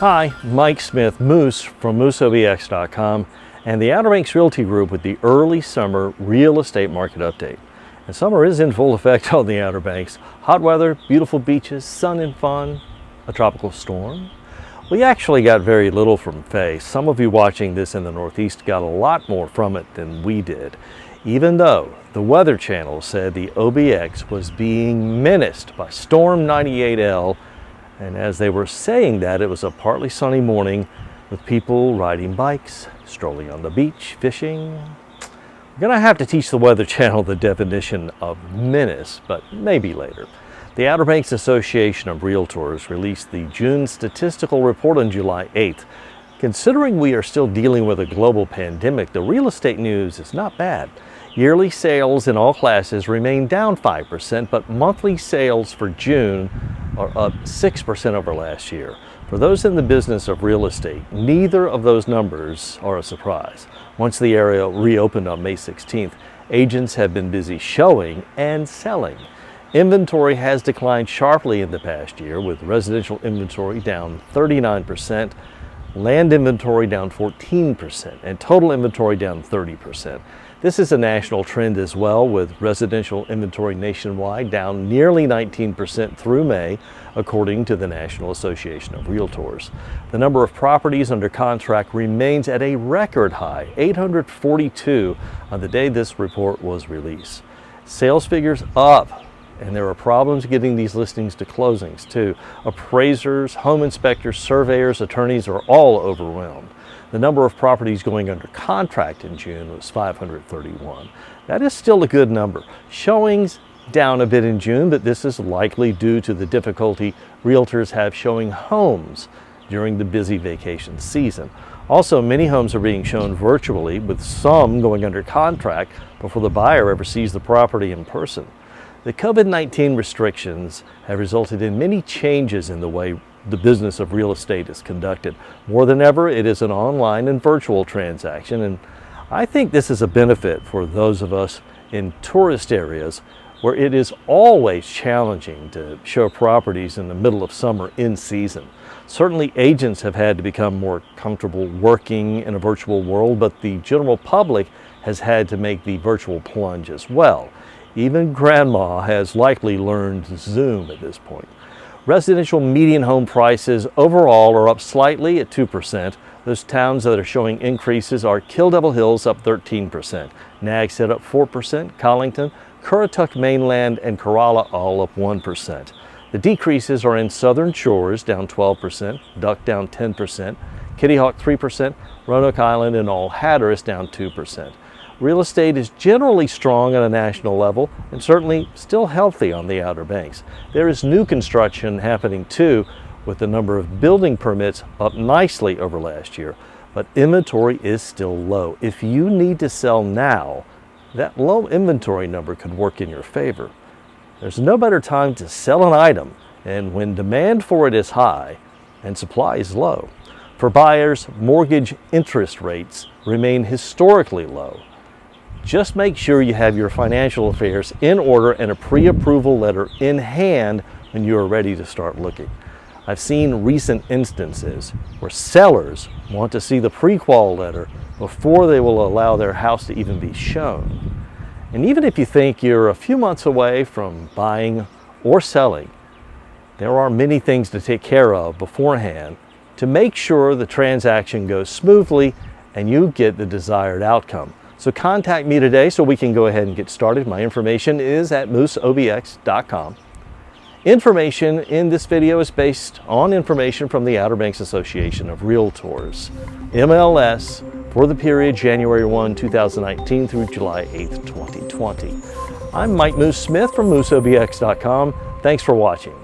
Hi, Mike Smith, Moose from MooseOBX.com and the Outer Banks Realty Group with the early summer real estate market update. And summer is in full effect on the Outer Banks. Hot weather, beautiful beaches, sun and fun, a tropical storm. We actually got very little from Faye. Some of you watching this in the Northeast got a lot more from it than we did, even though the Weather Channel said the OBX was being menaced by Storm 98L. And as they were saying that, it was a partly sunny morning with people riding bikes, strolling on the beach, fishing. We're going to have to teach the Weather Channel the definition of menace, but maybe later. The Outer Banks Association of Realtors released the June statistical report on July 8th. Considering we are still dealing with a global pandemic, the real estate news is not bad. Yearly sales in all classes remain down 5%, but monthly sales for June are up 6% over last year. For those in the business of real estate, neither of those numbers are a surprise. Once the area reopened on May 16th, agents have been busy showing and selling. Inventory has declined sharply in the past year, with residential inventory down 39%, land inventory down 14%, and total inventory down 30%. This is a national trend as well, with residential inventory nationwide down nearly 19% through May, according to the National Association of Realtors. The number of properties under contract remains at a record high, 842 on the day this report was released. Sales figures up, and there are problems getting these listings to closings too. Appraisers, home inspectors, surveyors, attorneys are all overwhelmed. The number of properties going under contract in June was 531. That is still a good number. Showings down a bit in June, but this is likely due to the difficulty realtors have showing homes during the busy vacation season. Also, many homes are being shown virtually, with some going under contract before the buyer ever sees the property in person. The COVID-19 restrictions have resulted in many changes in the way the business of real estate is conducted. More than ever, it is an online and virtual transaction, and I think this is a benefit for those of us in tourist areas where it is always challenging to show properties in the middle of summer in season. Certainly, agents have had to become more comfortable working in a virtual world, but the general public has had to make the virtual plunge as well. Even grandma has likely learned Zoom at this point. Residential median home prices overall are up slightly at 2%. Those towns that are showing increases are Kill Devil Hills up 13%, Nags Head up 4%, Collington, Currituck Mainland, and Corolla all up 1%. The decreases are in Southern Shores down 12%, Duck down 10%, Kitty Hawk 3%, Roanoke Island, and All Hatteras down 2%. Real estate is generally strong at a national level and certainly still healthy on the Outer Banks. There is new construction happening too, with the number of building permits up nicely over last year, but inventory is still low. If you need to sell now, that low inventory number could work in your favor. There's no better time to sell an item and when demand for it is high and supply is low. For buyers, mortgage interest rates remain historically low. Just make sure you have your financial affairs in order and a pre-approval letter in hand when you are ready to start looking. I've seen recent instances where sellers want to see the pre-qual letter before they will allow their house to even be shown. And even if you think you're a few months away from buying or selling, there are many things to take care of beforehand to make sure the transaction goes smoothly and you get the desired outcome. So contact me today so we can go ahead and get started. My information is at MooseOBX.com. Information in this video is based on information from the Outer Banks Association of Realtors, MLS, for the period January 1, 2019 through July 8, 2020. I'm Mike Moose Smith from MooseOBX.com. Thanks for watching.